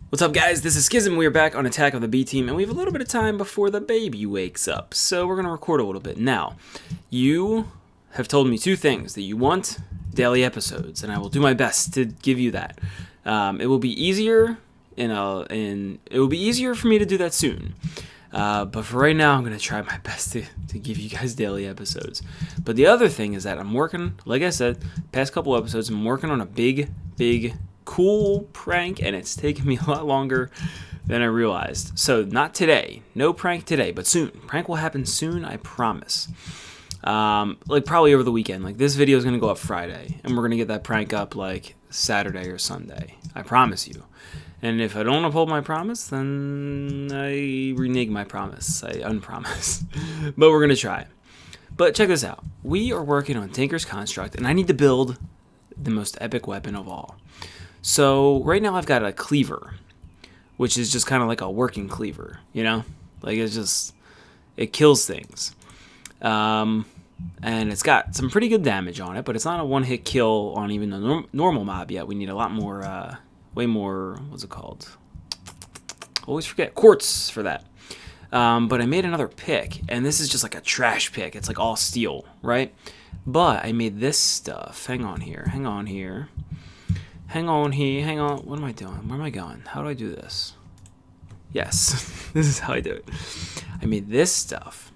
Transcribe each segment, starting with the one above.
What's up, guys? This is SKYZM. We are back on Attack of the B Team, and we have a little bit of time before the baby wakes up, so we're going to record a little bit. Now, you have told me two things: that you want daily episodes, and I will do my best to give you that. It will be easier, it will be easier for me to do that soon. But for right now, I'm going to try my best to give you guys daily episodes. But the other thing is that I'm working, like I said, past couple episodes, I'm working on a big cool prank, and it's taken me a lot longer than I realized. So not today, no prank today, but soon. Prank will happen soon, I promise. Like probably over the weekend. Like this video is gonna go up Friday, and we're gonna get that prank up like Saturday or Sunday. I promise you. And if I don't uphold my promise, then I renege my promise. I unpromise. But we're gonna try. But check this out. We are working on Tinker's Construct, and I need to build the most epic weapon of all. So right now I've got a cleaver, which is just kind of like a working cleaver, you know? Like it kills things. And it's got some pretty good damage on it, but it's not a one-hit kill on even a normal mob yet. We need a lot more, way more, what's it called? Always forget, quartz for that. But I made another pick, and this is just like a trash pick. It's like all steel, right? But I made this stuff. Hang on here. What am I doing? Where am I going? How do I do this? Yes, this is how I do it. I made this stuff.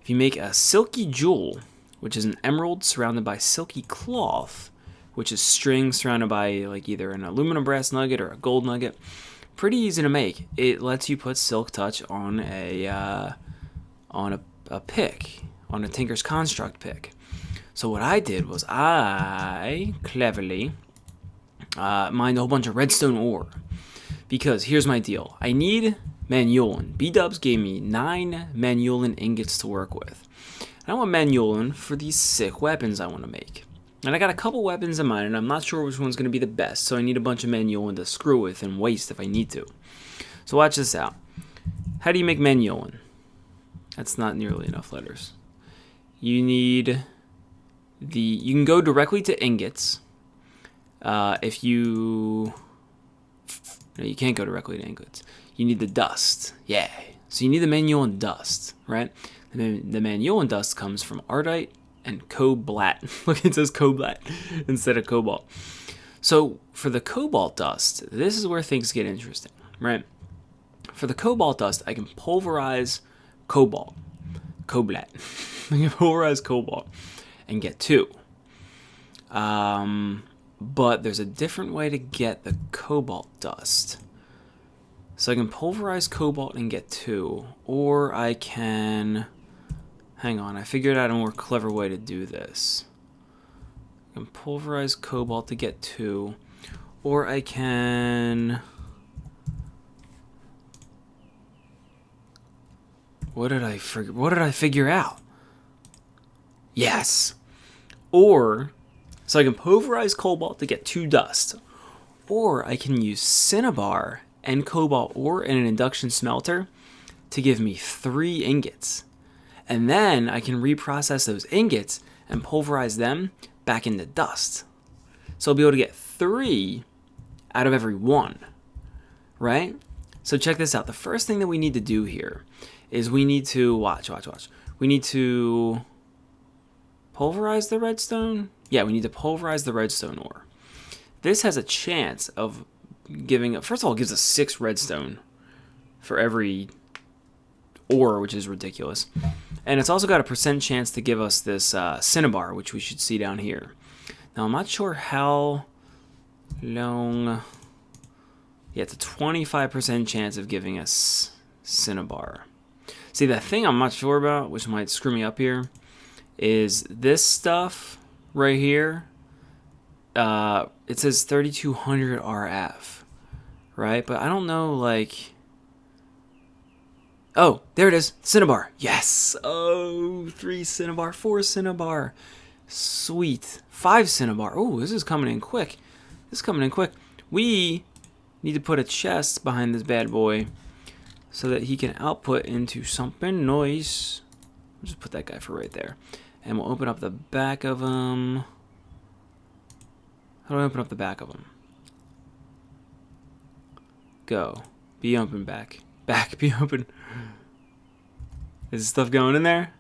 If you make a silky jewel, which is an emerald surrounded by silky cloth, which is string surrounded by like either an aluminum brass nugget or a gold nugget, pretty easy to make. It lets you put silk touch on a pick, on a Tinker's Construct pick. So what I did was I cleverly mined a whole bunch of redstone ore, because here's my deal. I need Manulin. B-dubs gave me 9 Manulin ingots to work with. And I want Manulin for these sick weapons I want to make. And I got a couple weapons in mind, and I'm not sure which one's going to be the best, so I need a bunch of Manulin to screw with and waste if I need to. So watch this out. How do you make Manulin? That's not nearly enough letters. You need you can go directly to ingots. If you... No, you can't go directly to ingots. You need the dust. Yeah. So you need the Manulin dust, right? And then the Manulin dust comes from Ardite and Cobalt. Look, it says Cobalt instead of Cobalt. So for the Cobalt dust, this is where things get interesting, right? For the Cobalt dust, I can pulverize Cobalt. I can pulverize Cobalt and get 2. But there's a different way to get the Cobalt dust. So I can pulverize Cobalt and get 2, or I can... Hang on, I figured out a more clever way to do this. I can pulverize Cobalt to get 2, or I can... What did I figure out? Yes! Or... So I can pulverize Cobalt to get 2 dust, or I can use Cinnabar and Cobalt ore in an induction smelter to give me 3 ingots. And then I can reprocess those ingots and pulverize them back into dust. So I'll be able to get 3 out of every 1, right? So check this out. The first thing that we need to do here is we need to, watch. We need to pulverize the redstone. Yeah, we need to pulverize the redstone ore. This has a chance of giving... First of all, it gives us 6 redstone for every ore, which is ridiculous. And it's also got a % chance to give us this Cinnabar, which we should see down here. Now, I'm not sure how long... Yeah, it's a 25% chance of giving us Cinnabar. See, the thing I'm not sure about, which might screw me up here, is this stuff... Right here, it says 3200 RF, right? But I don't know, like... Oh, there it is. Cinnabar. Yes. Oh, 3 Cinnabar, 4 Cinnabar. Sweet. 5 Cinnabar. Oh, this is coming in quick. We need to put a chest behind this bad boy so that he can output into something nice. I'll just put that guy for right there. And we'll open up the back of him. How do I open up the back of him? Go. Be open, back. Back, be open. Is this stuff going in there?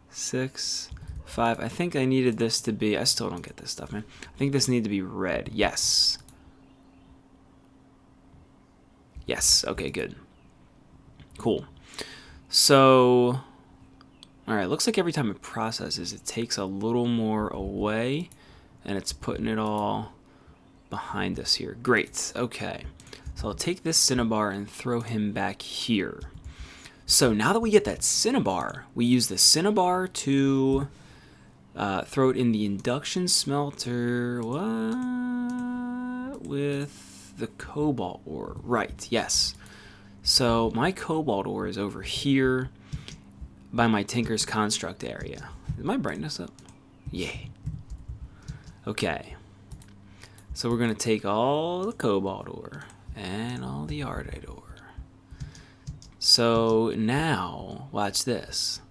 6, 5. I think I needed this to be... I still don't get this stuff, man. I think this needed to be red. Yes. Yes. Okay, good. Cool. So... Alright, looks like every time it processes, it takes a little more away. And it's putting it all behind us here. Great. Okay. So I'll take this cinnabar and throw him back here. So now that we get that cinnabar, we use the cinnabar to throw it in the induction smelter. What? With the cobalt ore. Right, yes. So my cobalt ore is over here by my Tinker's Construct area. Is my brightness up? Yeah. Okay. So we're going to take all the cobalt ore and all the ardite ore. So now, watch this.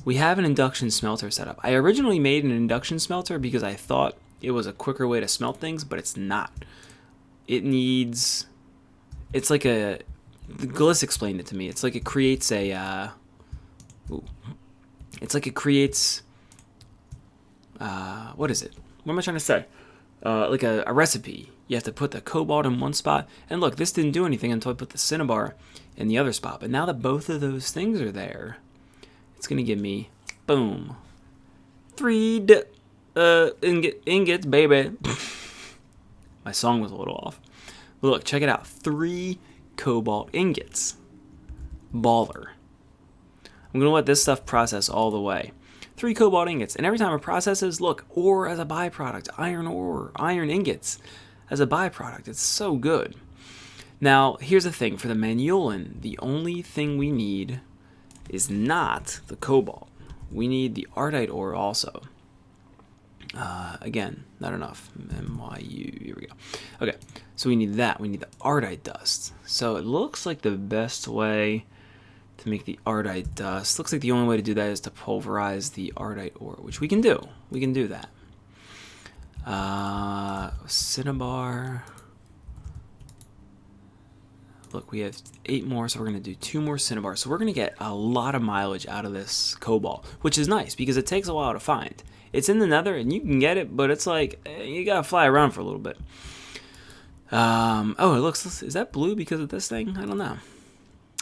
We have an induction smelter set up. I originally made an induction smelter because I thought it was a quicker way to smelt things, but it's not. It needs... It's like a... Gliss explained it to me. It's like it creates a... It's like it creates... what is it? What am I trying to say? Like a recipe. You have to put the cobalt in one spot. And look, this didn't do anything until I put the cinnabar in the other spot. But now that both of those things are there, it's going to give me, boom, 3 ingots, baby. My song was a little off. But look, check it out. 3 cobalt ingots. Baller. I'm going to let this stuff process all the way. 3 cobalt ingots. And every time it processes, look, ore as a byproduct. Iron ore, iron ingots as a byproduct. It's so good. Now, here's the thing. For the Manulin, the only thing we need is not the cobalt. We need the ardite ore also. Again, not enough. MYU. Here we go. Okay, so we need that. We need the ardite dust. So it looks like the best way to make the ardite dust. Looks like the only way to do that is to pulverize the ardite ore, which we can do. We can do that. Cinnabar. Look, we have 8 more, so we're going to do 2 more cinnabars. So we're going to get a lot of mileage out of this cobalt, which is nice because it takes a while to find. It's in the nether, and you can get it, but it's like, you got to fly around for a little bit. Oh, it looks, is that blue because of this thing? I don't know.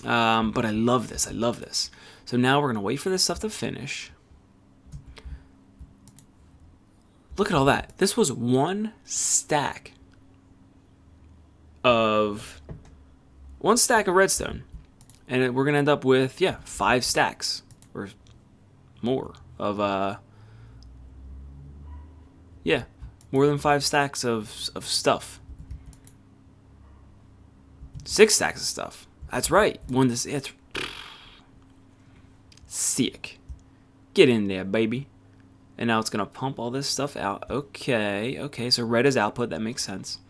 But I love this. I love this. So now we're going to wait for this stuff to finish. Look at all that. This was 1 stack of... 1 stack of redstone, and we're gonna end up with 5 stacks or more of more than 5 stacks of stuff. 6 stacks of stuff. That's right. It's sick. Get in there, baby. And now it's gonna pump all this stuff out. Okay. So red is output. That makes sense.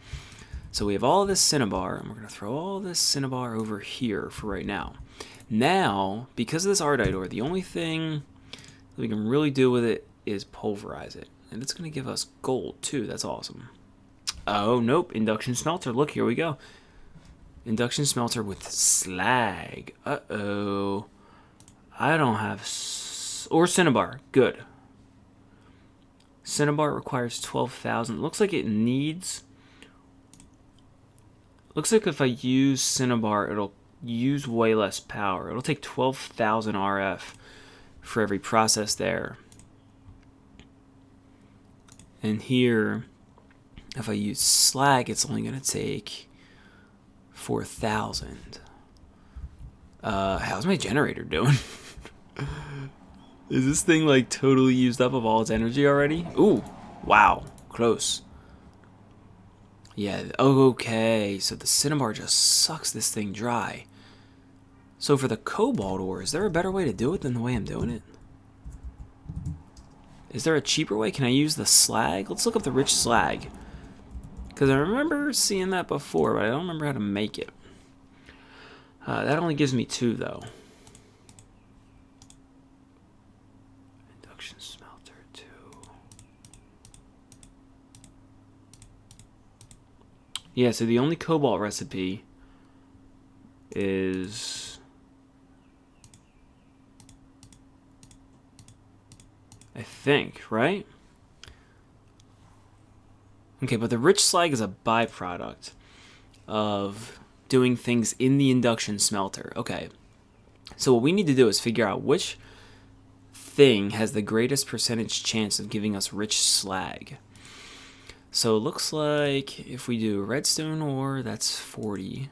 So we have all this cinnabar, and we're going to throw all this cinnabar over here for right now. Now, because of this ardite ore, the only thing that we can really do with it is pulverize it. And it's going to give us gold, too. That's awesome. Oh, nope. Induction smelter. Look, here we go. Induction smelter with slag. Uh-oh. I don't have... Or cinnabar. Good. Cinnabar requires 12,000. Looks like it needs... Looks like if I use cinnabar, it'll use way less power. It'll take 12,000 RF for every process there. And here, if I use slag, it's only going to take 4,000. How's my generator doing? Is this thing like totally used up of all its energy already? Ooh, wow, close. Yeah, okay, so the cinnabar just sucks this thing dry. So for the cobalt ore, is there a better way to do it than the way I'm doing it? Is there a cheaper way? Can I use the slag? Let's look up the rich slag. Because I remember seeing that before, but I don't remember how to make it. That only gives me 2, though. Induction smelter, 2. Yeah, so the only cobalt recipe is, I think, right? Okay, but the rich slag is a byproduct of doing things in the induction smelter. Okay, so what we need to do is figure out which thing has the greatest percentage chance of giving us rich slag. So it looks like if we do redstone ore, that's 40.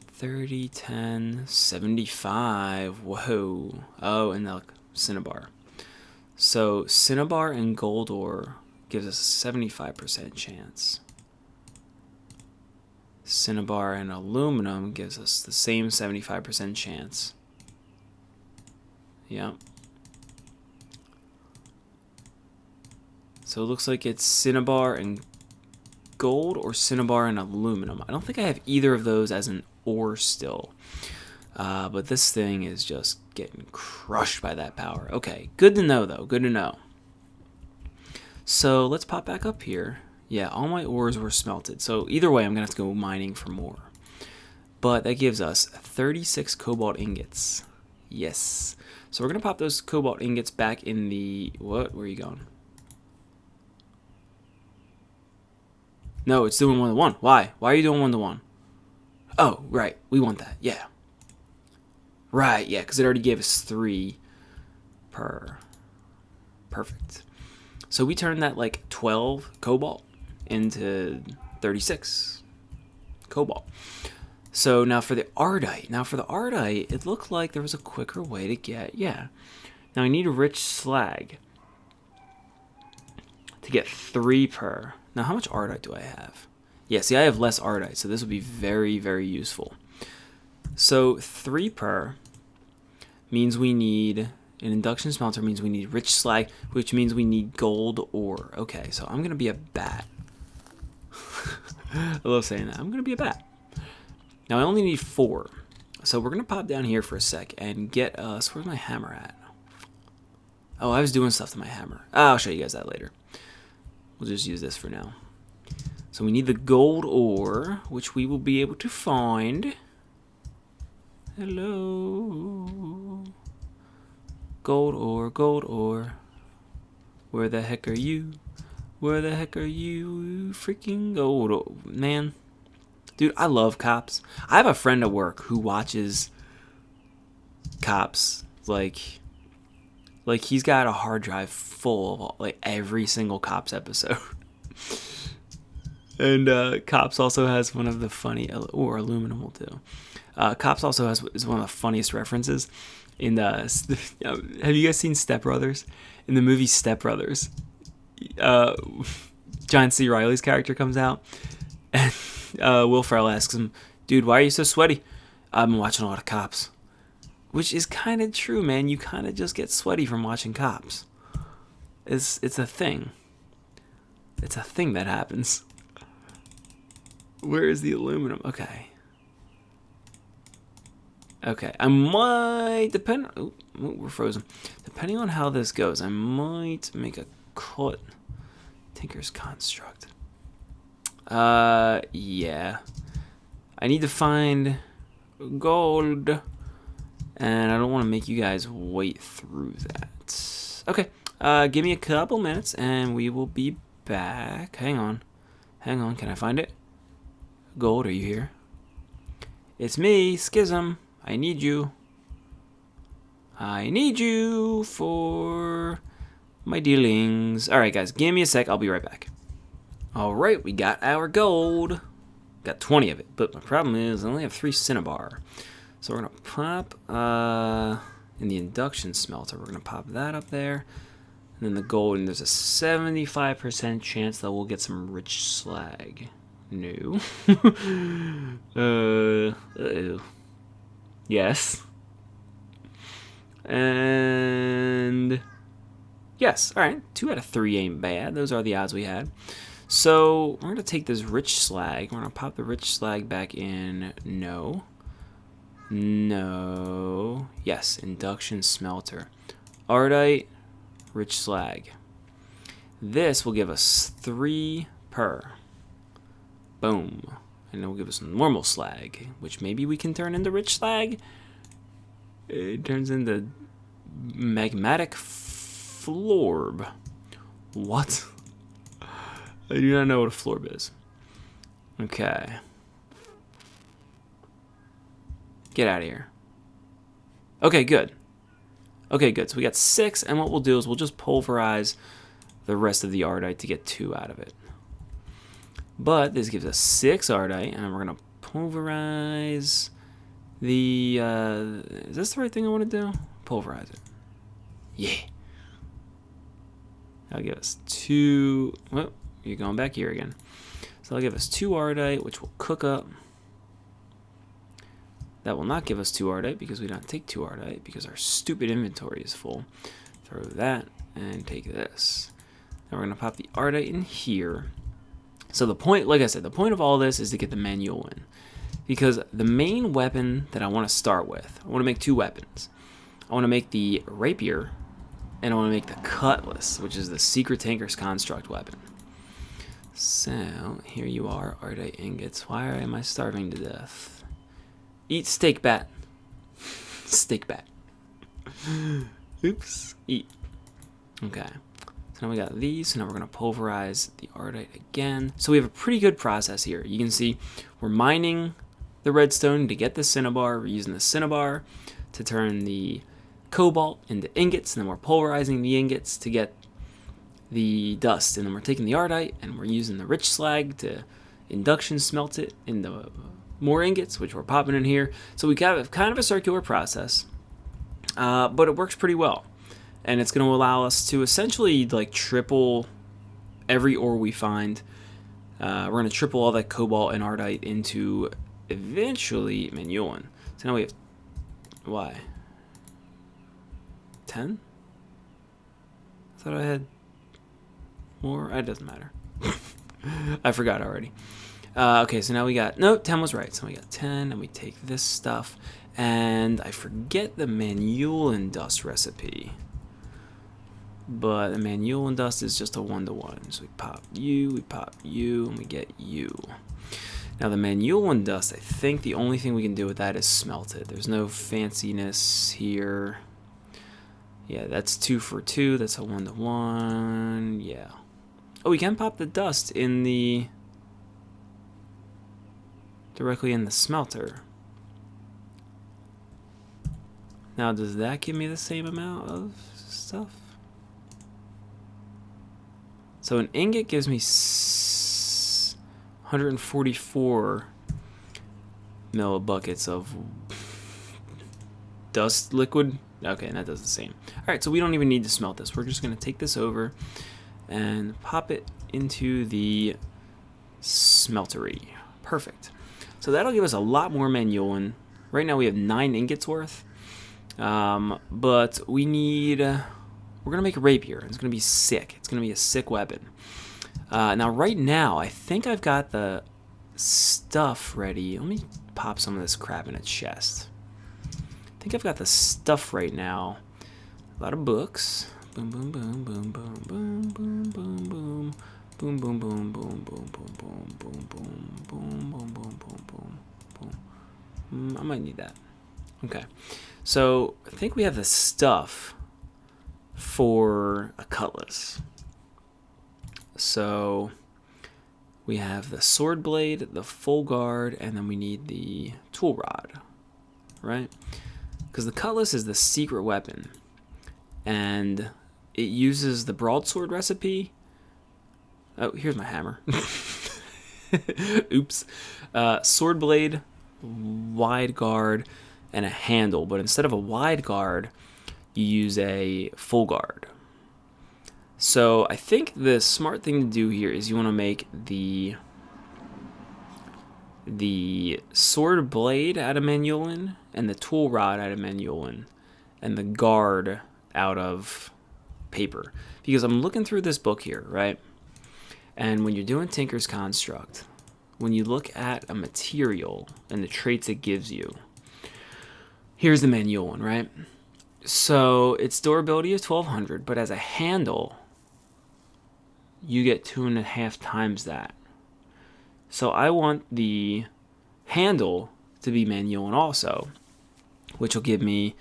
30, 10, 75. Whoa. Oh, and the cinnabar. So cinnabar and gold ore gives us a 75% chance. Cinnabar and aluminum gives us the same 75% chance. Yep. So it looks like it's cinnabar and gold or cinnabar and aluminum. I don't think I have either of those as an ore still. But this thing is just getting crushed by that power. Okay, good to know though. Good to know. So let's pop back up here. Yeah, all my ores were smelted. So either way, I'm going to have to go mining for more. But that gives us 36 cobalt ingots. Yes. So we're going to pop those cobalt ingots back in the... What? Where are you going? No, it's doing 1-to-1. Why? Why are you doing 1-to-1? Oh, right. We want that. Yeah. Right, yeah, because it already gave us 3 per. Perfect. So we turned that like 12 cobalt into 36 cobalt. So now for the ardite. It looked like there was a quicker way to get... Yeah. Now I need a rich slag to get 3 per. Now, how much ardite do I have? Yeah, see, I have less ardite, so this would be very, very useful. So 3 per means we need an induction smelter, means we need rich slag, which means we need gold ore. Okay, so I'm going to be a bat. I love saying that. I'm going to be a bat. Now, I only need 4. So we're going to pop down here for a sec and get us... Where's my hammer at? Oh, I was doing stuff to my hammer. I'll show you guys that later. We'll just use this for now. So we need the gold ore, which we will be able to find. Hello. Gold ore, gold ore. Where the heck are you? Where the heck are you? Freaking gold ore. Man. Dude, I love Cops. I have a friend at work who watches Cops. Like he's got a hard drive full of like every single Cops episode. And Cops also has one of the funny, or aluminum will do. Cops also is one of the funniest references in the. Have you guys seen Step Brothers? In the movie Step Brothers, John C. Reilly's character comes out, and Will Ferrell asks him, "Dude, why are you so sweaty?" "I've been watching a lot of Cops," which is kind of true, man. You kind of just get sweaty from watching Cops. It's a thing. It's a thing that happens. Where is the aluminum? Okay. Okay, I might, we're frozen. Depending on how this goes, I might make a cut. Tinker's Construct. Yeah. I need to find gold. And I don't want to make you guys wait through that. Okay, give me a couple minutes and we will be back. Hang on, can I find it? Gold, are you here? It's me, SKYZM. I need you. I need you for my dealings. Alright, guys, give me a sec. I'll be right back. Alright, we got our gold. Got 20 of it, but my problem is I only have 3 cinnabar. So we're going to pop in the induction smelter. We're going to pop that up there. And then the gold, and there's a 75% chance that we'll get some rich slag. No. Yes. And yes. All right. 2 out of 3 ain't bad. Those are the odds we had. So we're going to take this rich slag. We're going to pop the rich slag back in. No. No. Yes. Induction smelter. Ardite. Rich slag. This will give us 3 per. Boom. and it will give us normal slag, which maybe we can turn into rich slag. It turns into magmatic florb. What? I do not know what a florb is. Okay. Get out of here. Okay, good. Okay, good. So we got 6, and what we'll do is we'll just pulverize the rest of the ardite to get 2 out of it. But this gives us 6 ardite, and we're going to pulverize the... is this the right thing I want to do? Pulverize it. Yeah. That'll give us 2... Well, you're going back here again. So that'll give us 2 ardite, which will cook up. That will not give us 2 ardite because we don't take 2 ardite because our stupid inventory is full. Throw that and take this. Now we're going to pop the ardite in here. So the point, like I said, the point of all this is to get the manual in. Because the main weapon that I want to start with, I want to make 2 weapons. I want to make the rapier, and I want to make the cutlass, which is the secret tanker's construct weapon. So here you are, ardite ingots. Why am I starving to death? Eat steak bat. Steak bat. Oops. Eat. Okay. So now we got these. So now we're going to pulverize the ardite again. So we have a pretty good process here. You can see we're mining the redstone to get the cinnabar. We're using the cinnabar to turn the cobalt into ingots. And then we're pulverizing the ingots to get the dust. And then we're taking the ardite and we're using the rich slag to induction smelt it into more ingots, which we're popping in here. So we got kind of a circular process, but it works pretty well. And it's going to allow us to essentially like triple every ore we find. We're going to triple all that cobalt and ardite into eventually Manulan. So now we have, why? 10? I thought I had more. It doesn't matter. I forgot already. Okay, so now we got, no, 10 was right. So we got 10, and we take this stuff, and I forget the Manulan dust recipe. But the Manulan dust is just a 1-to-1. So we pop you, and we get you. Now the Manulan dust, I think the only thing we can do with that is smelt it. There's no fanciness here. Yeah, that's 2 for 2. That's a 1-to-1. Yeah. Oh, we can pop the dust in the... directly in the smelter. Now, does that give me the same amount of stuff? So an ingot gives me 144 millibuckets of dust liquid. Okay, and that does the same. All right, so we don't even need to smelt this. We're just going to take this over and pop it into the smeltery. Perfect. So that'll give us a lot more Manulan. Right now we have 9 ingots worth. But we need... we're going to make a rapier. It's going to be sick. It's going to be a sick weapon. Now right now, I think I've got the stuff ready. Let me pop some of this crap in a chest. I think I've got the stuff right now. A lot of books. Boom, boom, boom, boom, boom, boom, boom, boom, boom. Boom, boom, boom, boom, boom, boom, boom, boom, boom, boom, boom, boom, boom, boom. I might need that. Okay. So I think we have the stuff for a cutlass. So we have the sword blade, the full guard, and then we need the tool rod, right? Because the cutlass is the secret weapon, and it uses the broadsword recipe. Oh, here's my hammer. Oops. Sword blade, wide guard, and a handle. But instead of a wide guard, you use a full guard. So I think the smart thing to do here is you want to make the sword blade out of Manulan and the tool rod out of Manulan and the guard out of paper. Because I'm looking through this book here, right? And when you're doing Tinker's Construct, when you look at a material and the traits it gives you, here's the Manulan, right? So its durability is 1200, but as a handle, you get 2.5 times that. So I want the handle to be manual also, which will give me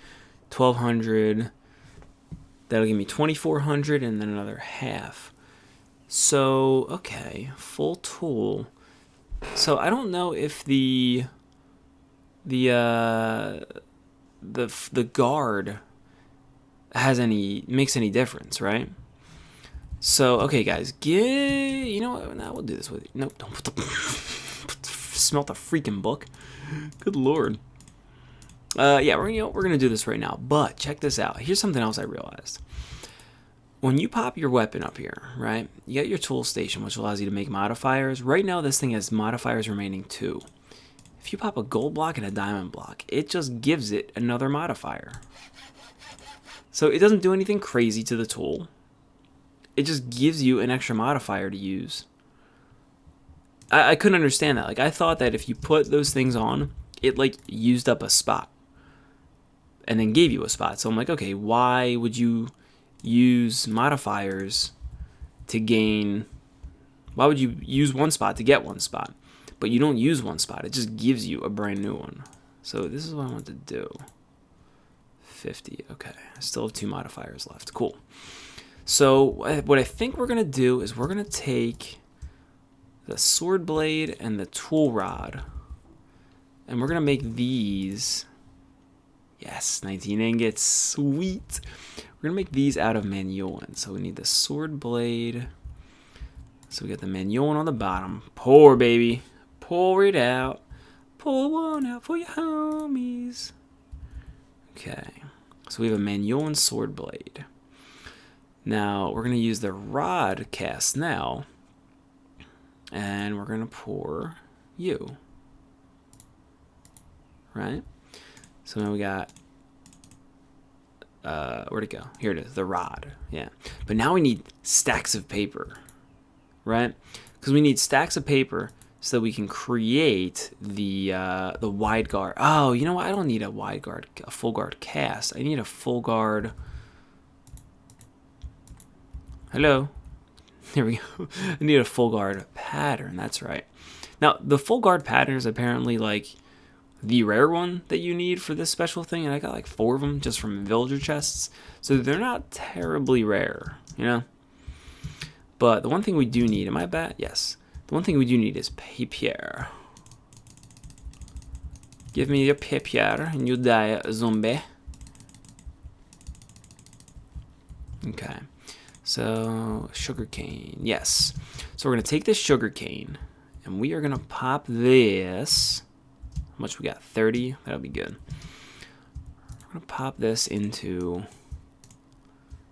1200. That'll give me 2400 and then another half. So, okay, full tool. So I don't know if the guard makes any difference, right? So, okay, guys, you know what? Now we'll do this with you. Nope, don't smelt a freaking book. Good lord. Yeah, we're gonna do this right now. But check this out. Here's something else I realized. When you pop your weapon up here, right? You got your tool station, which allows you to make modifiers. Right now, this thing has modifiers remaining 2. If you pop a gold block and a diamond block, it just gives it another modifier. So it doesn't do anything crazy to the tool. It just gives you an extra modifier to use. I couldn't understand that. Like, I thought that if you put those things on, it like used up a spot and then gave you a spot. So I'm like, okay, why would you use modifiers to gain? Why would you use one spot to get one spot? But you don't use one spot. It just gives you a brand new one. So this is what I want to do. 50. Okay. I still have 2 modifiers left. Cool. So what I think we're going to do is we're going to take the sword blade and the tool rod, and we're going to make these. Yes, 19 ingots. Sweet. We're going to make these out of manuolin. So we need the sword blade. So we got the manuolin on the bottom. Pour, baby. Pour it out. Pour one out for your homies. Okay. So we have a manuolin sword blade. Now, we're going to use the rod cast now. And we're going to pour you. Right? So now we got... where'd it go? Here it is. The rod. Yeah. But now we need stacks of paper. Right? Because we need stacks of paper so that we can create the wide guard. Oh, you know what? I don't need a wide guard, a full guard cast. I need a full guard... Hello. There we go. I need a full guard pattern. That's right. Now, the full guard pattern is apparently like the rare one that you need for this special thing. And I got like 4 of them just from villager chests. So they're not terribly rare, you know? But the one thing we do need, am I bad? Yes. The one thing we do need is papier. Give me your papier and you die, zombie. Okay. So, sugarcane. Yes. So we're going to take this sugarcane and we are going to pop this. How much we got? 30? That'll be good. We're going to pop this into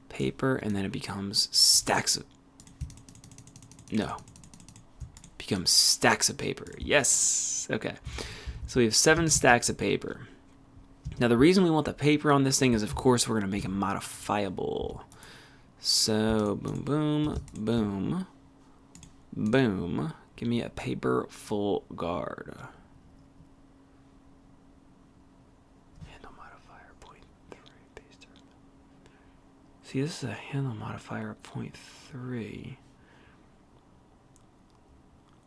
paper and then it becomes stacks of... No. Becomes stacks of paper. Yes. Okay. So we have 7 stacks of paper. Now the reason we want the paper on this thing is, of course, we're going to make it modifiable. So, boom, boom, boom, boom. Give me a paper full guard. Handle modifier 0.3. Paste. See, this is a handle modifier 0.3.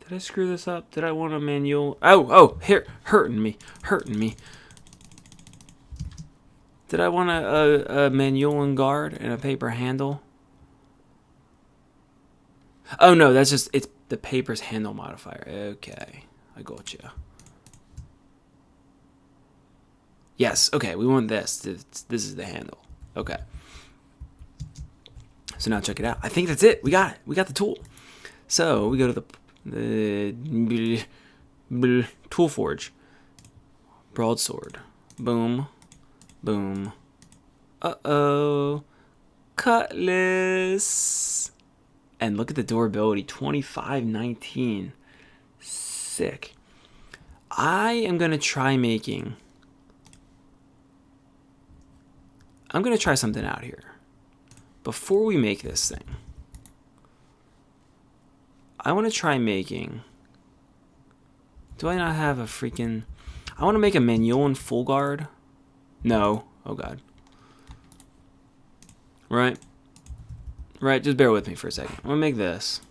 Did I screw this up? Did I want a manual? Oh, here, hurting me. Did I want a manual and guard and a paper handle? Oh no, that's just, it's the paper's handle modifier. Okay, I got you. Yes, okay, we want this. This is the handle. Okay. So now check it out. I think that's it. We got it. We got the tool. So we go to the tool forge. Broadsword. Boom. Boom. Uh-oh. Cutlass. And look at the durability. 2519. Sick. I am going to try making... I'm going to try something out here. Before we make this thing, I want to try making... Do I not have a freaking... I want to make a manual full guard. No. Oh, God. Right? Right, just bear with me for a second. I'm going to make this.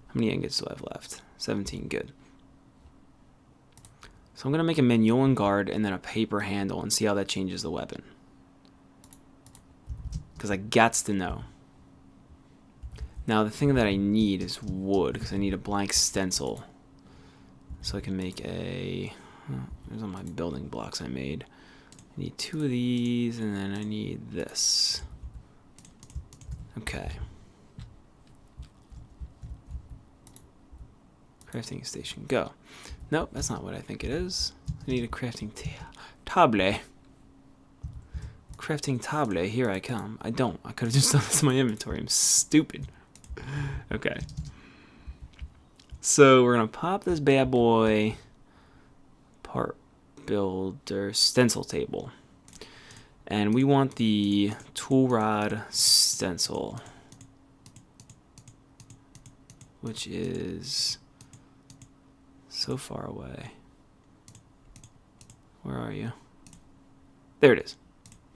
How many ingots do I have left? 17, good. So I'm going to make a Mignolan guard and then a paper handle and see how that changes the weapon. Because I gots to know. Now the thing that I need is wood, because I need a blank stencil. So I can make a... There's all my building blocks I made. I need 2 of these, and then I need this. Okay. Crafting station, go. Nope, that's not what I think it is. I need a crafting table. Crafting table, here I come. I don't. I could have just done this in my inventory. I'm stupid. Okay. So we're going to pop this bad boy. Part builder stencil table. And we want the tool rod stencil, which is so far away. Where are you? There it is.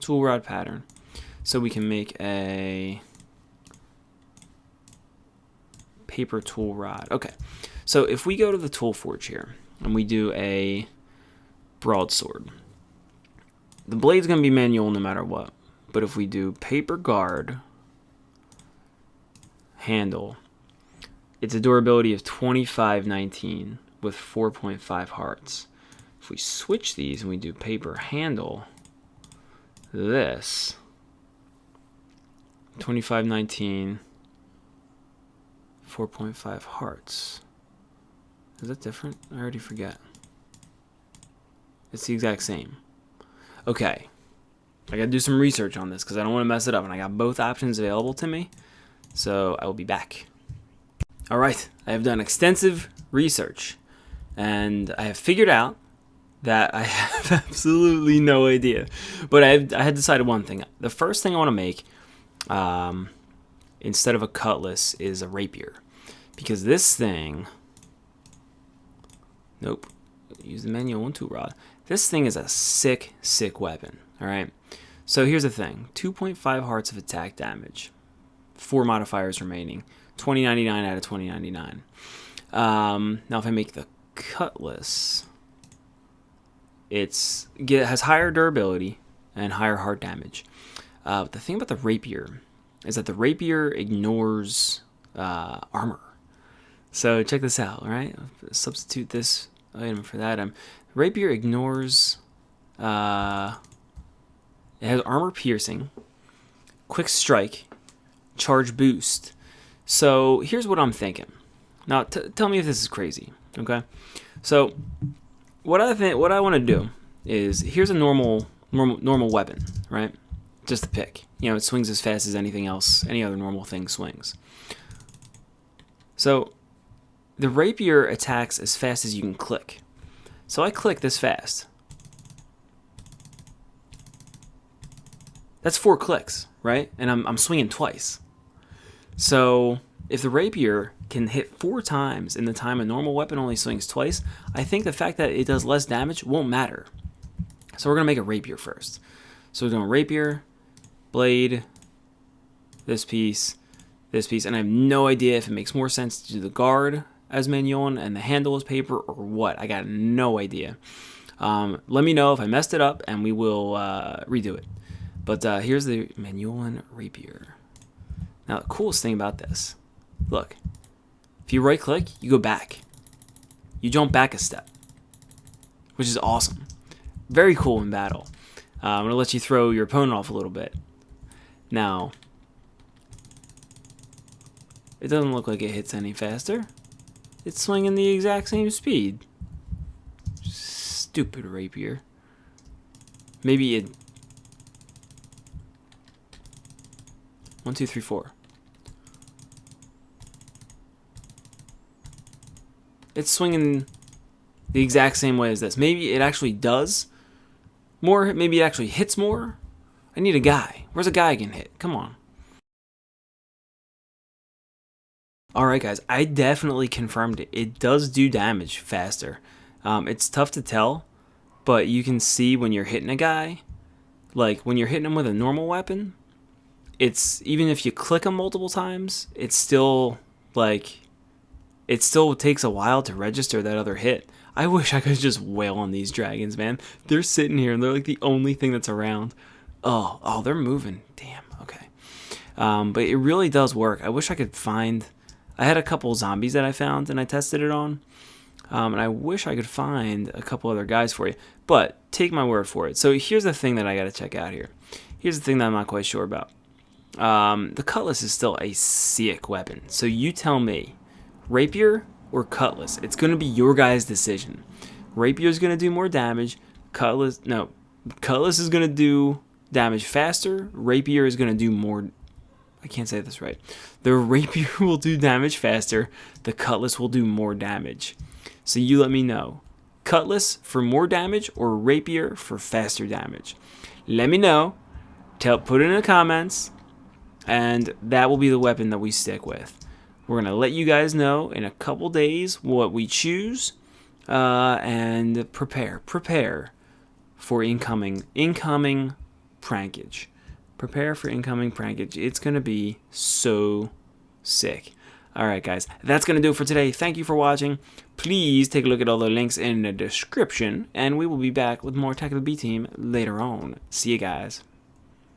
Tool rod pattern. So we can make a paper tool rod. Okay. So if we go to the tool forge here and we do a broadsword, the blade's going to be manual no matter what. But if we do paper guard handle, it's a durability of 2519 with 4.5 hearts. If we switch these and we do paper handle, this 2519, 4.5 hearts. Is that different? I already forget. It's the exact same. Okay. I gotta do some research on this because I don't want to mess it up, and I got both options available to me. So I will be back. Alright, I have done extensive research, and I have figured out that I have absolutely no idea. But I had decided one thing. The first thing I want to make, instead of a cutlass, is a rapier. Because this thing... Nope. Use the manual one tool rod. This thing is a sick, sick weapon. Alright? So here's the thing. 2.5 hearts of attack damage. 4 modifiers remaining. 2099 out of 2099. Now if I make the cutlass, it has higher durability and higher heart damage. But the thing about the rapier is that the rapier ignores armor. So check this out, all right? Substitute this item for that item. Rapier ignores... it has armor piercing, quick strike, charge boost. So here's what I'm thinking. Now tell me if this is crazy, okay? So what I want to do is, here's a normal weapon, right? Just to pick. You know, it swings as fast as anything else, any other normal thing swings. So the rapier attacks as fast as you can click. So I click this fast. That's 4 clicks, right? And I'm swinging twice. So if the rapier can hit 4 times in the time a normal weapon only swings twice, I think the fact that it does less damage won't matter. So we're going to make a rapier first. So we're doing rapier, blade, this piece, and I have no idea if it makes more sense to do the guard as manual and the handle as paper or what. I got no idea. Let me know if I messed it up and we will redo it. But here's the Mignolan rapier. Now the coolest thing about this, look, if you right click, you go back. You jump back a step, which is awesome. Very cool in battle. I'm going to let you throw your opponent off a little bit. Now, it doesn't look like it hits any faster. It's swinging the exact same speed. Stupid rapier. Maybe it... 1, 2, 3, 4. It's swinging the exact same way as this. Maybe it actually does more. Maybe it actually hits more. I need a guy. Where's a guy I can hit? Come on. Alright guys, I definitely confirmed it. It does do damage faster. It's tough to tell, but you can see when you're hitting a guy, like when you're hitting him with a normal weapon, it's, even if you click him multiple times, it's still like it still takes a while to register that other hit. I wish I could just wail on these dragons, man. They're sitting here and they're like the only thing that's around. Oh, they're moving. Damn, okay. But it really does work. I wish I could find... I had a couple zombies that I found and I tested it on. And I wish I could find a couple other guys for you. But take my word for it. So here's the thing that I got to check out here. Here's the thing that I'm not quite sure about. The cutlass is still a sick weapon. So you tell me, rapier or cutlass? It's going to be your guys' decision. Rapier is going to do more damage. Cutlass is going to do damage faster. Rapier is going to do more... I can't say this right. The rapier will do damage faster. The cutlass will do more damage. So you let me know. Cutlass for more damage or rapier for faster damage? Let me know. Put it in the comments. And that will be the weapon that we stick with. We're going to let you guys know in a couple days what we choose. And prepare for incoming prankage. Prepare for incoming prankage. It's going to be so sick. All right, guys. That's going to do it for today. Thank you for watching. Please take a look at all the links in the description. And we will be back with more Attack of the B Team later on. See you guys.